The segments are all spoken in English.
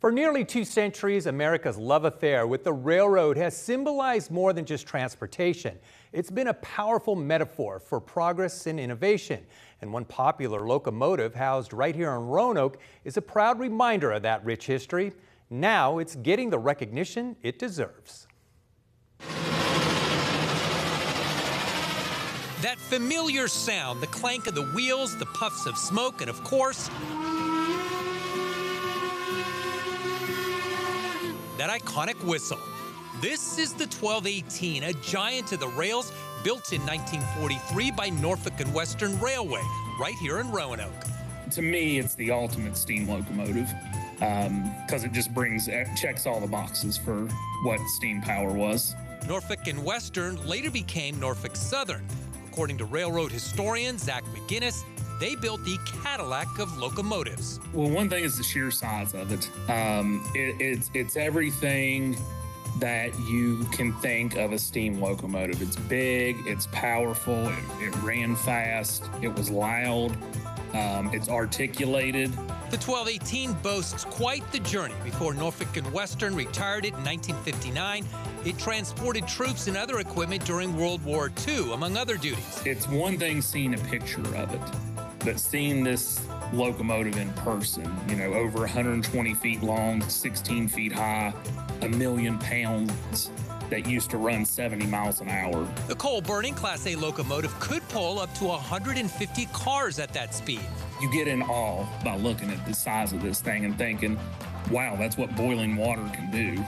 For nearly 2 centuries, America's love affair with the railroad has symbolized more than just transportation. It's been a powerful metaphor for progress and innovation. And one popular locomotive housed right here in Roanoke is a proud reminder of that rich history. Now it's getting the recognition it deserves. That familiar sound, the clank of the wheels, the puffs of smoke, and of course, that iconic whistle. This is the 1218, a giant of the rails built in 1943 by Norfolk and Western Railway, right here in Roanoke. To me, it's the ultimate steam locomotive because it just checks all the boxes for what steam power was. Norfolk and Western later became Norfolk Southern. According to railroad historian Zach McGinnis, they built the Cadillac of locomotives. Well, one thing is the sheer size of it. It's everything that you can think of a steam locomotive. It's big, it's powerful, it ran fast, it was loud, it's articulated. The 1218 boasts quite the journey. Before Norfolk and Western retired it in 1959, it transported troops and other equipment during World War II, among other duties. It's one thing seeing a picture of it, but seeing this locomotive in person, over 120 feet long, 16 feet high, 1 million pounds, that used to run 70 miles an hour. The coal-burning Class A locomotive could pull up to 150 cars at that speed. You get in awe by looking at the size of this thing and thinking, wow, that's what boiling water can do.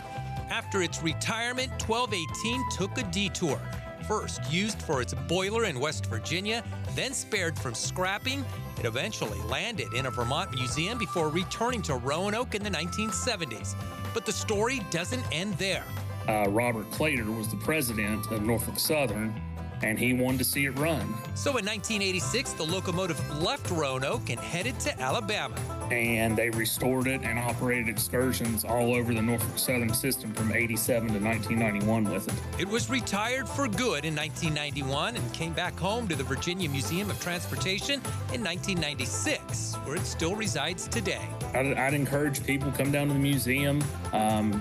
After its retirement, 1218 took a detour. First used for its boiler in West Virginia, then spared from scrapping, it eventually landed in a Vermont museum before returning to Roanoke in the 1970s. But the story doesn't end there. Robert Claytor was the president of Norfolk Southern, and he wanted to see it run. So in 1986, the locomotive left Roanoke and headed to Alabama. And they restored it and operated excursions all over the Norfolk Southern system from '87 to 1991 with it. It was retired for good in 1991 and came back home to the Virginia Museum of Transportation in 1996, where it still resides today. I'd encourage people to come down to the museum,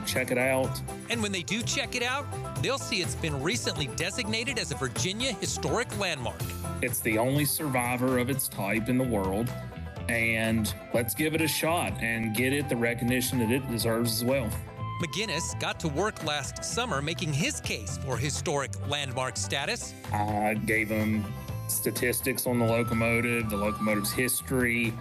check it out. And when they do check it out, they'll see it's been recently designated as a Virginia Historic Landmark. It's the only survivor of its type in the world, and let's give it a shot and get it the recognition that it deserves as well. McGinnis got to work last summer making his case for historic landmark status. I gave him statistics on the locomotive's history.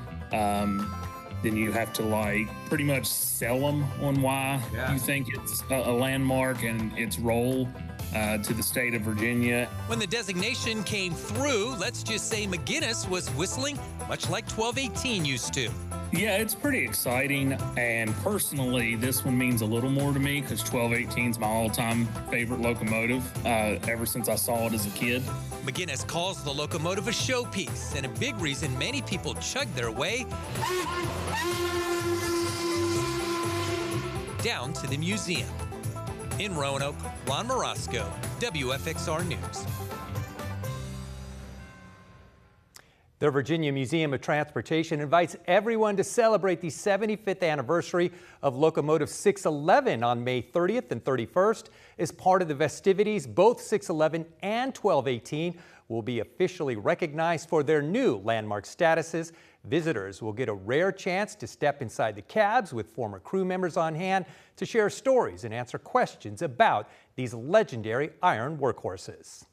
Then you have to pretty much sell them on why you think it's a landmark and its role to the state of Virginia. When the designation came through, let's just say McGinnis was whistling much like 1218 used to. Yeah, it's pretty exciting, and personally, this one means a little more to me because 1218 is my all-time favorite locomotive ever since I saw it as a kid. McGinnis calls the locomotive a showpiece, and a big reason many people chug their way down to the museum. In Roanoke, Ron Morosco, WFXR News. The Virginia Museum of Transportation invites everyone to celebrate the 75th anniversary of Locomotive 611 on May 30th and 31st. As part of the festivities, both 611 and 1218 will be officially recognized for their new landmark statuses. Visitors will get a rare chance to step inside the cabs with former crew members on hand to share stories and answer questions about these legendary iron workhorses.